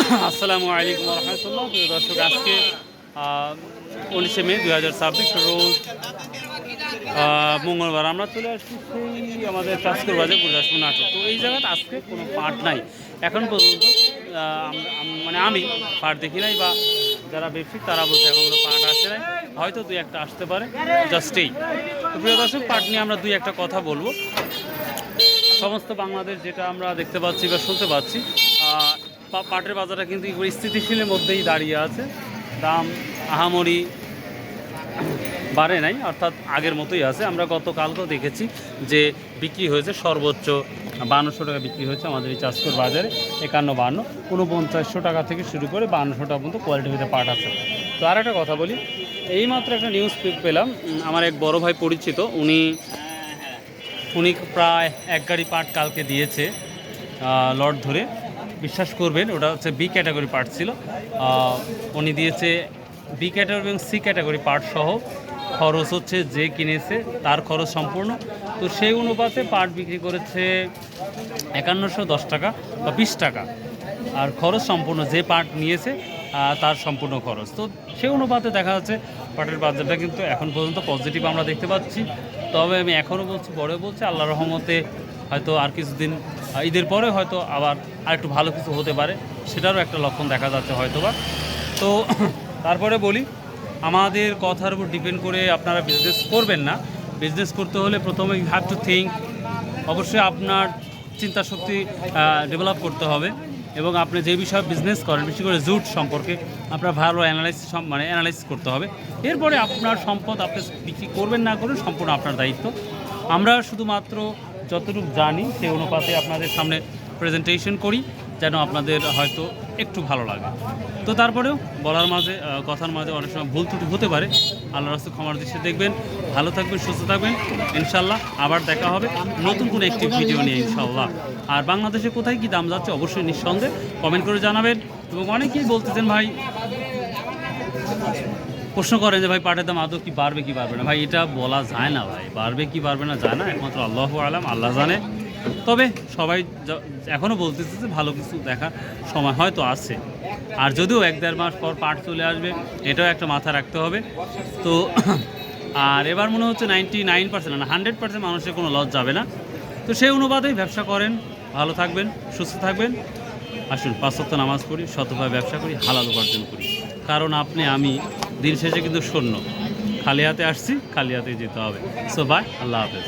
আসসালামু আলাইকুম রহমতুল্লাহ। প্রিয় দর্শক, আজকে 19শে মে 2026 রোজ মঙ্গলবার আমরা চলে আসছি সেই আমাদের চাষকর বাজার গুরদাসপুর নাটক। তো এই জায়গাতে আজকে কোনো পাট নাই এখন পর্যন্ত। মানে আমি পাট দেখি নাই, বা যারা ব্যবসায়িক তারা বলছে এখন কোনো পাট আসে নাই, হয়তো দুই একটা আসতে পারে, জাস্ট এই। তো প্রিয় দর্শক, পাট নিয়ে আমরা দুই একটা কথা বলবো। সমস্ত বাংলাদেশ যেটা আমরা দেখতে পাচ্ছি বা শুনতে পাচ্ছি, পাটের বাজারটা কিন্তু স্থিতিশীলের মধ্যেই দাঁড়িয়ে আছে। দাম আহামরি বাড়ে নাই, অর্থাৎ আগের মতোই আছে। আমরা গতকালকেও দেখেছি যে বিক্রি হয়েছে সর্বোচ্চ 5200 টাকা বিক্রি হয়েছে আমাদের এই চাষকর বাজারে। 51, 52, 4900 টাকা থেকে শুরু করে 5200 টাকা পর্যন্ত কোয়ালিটির ভিতরে পাট আছে। তো আর একটা কথা বলি, এইমাত্র একটা নিউজ পেলাম, আমার এক বড় ভাই পরিচিত, উনি প্রায় এক গাড়ি পাট কালকে দিয়েছে লট ধরে। বিশ্বাস করবেন, ওটা হচ্ছে বি ক্যাটাগরি পার্ট ছিল। উনি দিয়েছে বি ক্যাটাগরি এবং সি ক্যাটাগরি পার্ট সহ। খরচ হচ্ছে যে কিনেছে তার খরচ সম্পূর্ণ। তো সেই অনুপাতে পাট বিক্রি করেছে 5110 টাকা বা 20 টাকা, আর খরচ সম্পূর্ণ যে পাট নিয়েছে তার সম্পূর্ণ খরচ। তো সেই অনুপাতে দেখা যাচ্ছে পাটের বাজারটা কিন্তু এখন পর্যন্ত পজিটিভ আমরা দেখতে পাচ্ছি। তবে আমি এখনও বলছি, পরে বলছি, আল্লাহর রহমতে হয়তো আর কিছুদিন, ঈদের পরে হয়তো আবার একটু ভালো কিছু হতে পারে, সেটারও একটা লক্ষণ দেখা যাচ্ছে হয়তোবা। তো তারপরে বলি, আমাদের কথার উপর ডিপেন্ড করে আপনারা বিজনেস করবেন না। বিজনেস করতে হলে প্রথমে ইউ হ্যাভ টু থিঙ্ক। অবশ্যই আপনার চিন্তা শক্তি ডেভেলপ করতে হবে, এবং আপনি যে বিষয়ে বিজনেস করেন, বিশেষ করে জুট সম্পর্কে আপনার ভালো অ্যানালাইসিস করতে হবে। এরপরে আপনার সম্পদ আপনি বিক্রি করবেন না করবেন সম্পূর্ণ আপনার দায়িত্ব। আমরা শুধুমাত্র যতটুকু জানি সেই অনুপাতে আপনাদের সামনে প্রেজেন্টেশন করি, যেন আপনাদের হয়তো একটু ভালো লাগে। তো তারপরেও বলার মাঝে, কথার মাঝে অনেক সময় ভুল ত্রুটি হতে পারে। আল্লাহর রাস্তায় ক্ষমার দৃষ্টিতে দেখবেন। ভালো থাকবেন, সুস্থ থাকবেন। ইনশাল্লাহ আবার দেখা হবে নতুন কোনো একটি ভিডিও নিয়ে ইনশাল্লাহ। আর বাংলাদেশে কোথায় কী দাম যাচ্ছে অবশ্যই নিঃসন্দেহে কমেন্ট করে জানাবেন। এবং অনেকেই বলতেছেন, ভাই প্রশ্ন করেন যে ভাই পাটের দাম আদৌ কি বাড়বে কি বাড়বে না। ভাই এটা বলা যায় না, ভাই বাড়বে কি বাড়বে না যায় না, একমাত্র আল্লাহু আলাম, আল্লাহ জানে। তবে সবাই এখনও বলতেছে যে ভালো কিছু দেখার সময় হয়তো আছে। আর যদিও 1-1.5 মাস পর পাট চলে আসবে, এটাও একটা মাথা রাখতে হবে। তো আর এবার মনে হচ্ছে 99% না 100% মানুষের কোনো লস যাবে না। তো সেই অনুপাতেই ব্যবসা করেন। ভালো থাকবেন, সুস্থ থাকবেন। আসুন 5 ওয়াক্ত নামাজ পড়ি, শতভাবে ব্যবসা করি, হালাল উপার্জন করি। কারণ আমি দিন শেষে কিন্তু শূন্য, খালি হাতে আসছি, খালি হাতে যেতে হবে। সো বাই, আল্লাহ হাফেজ।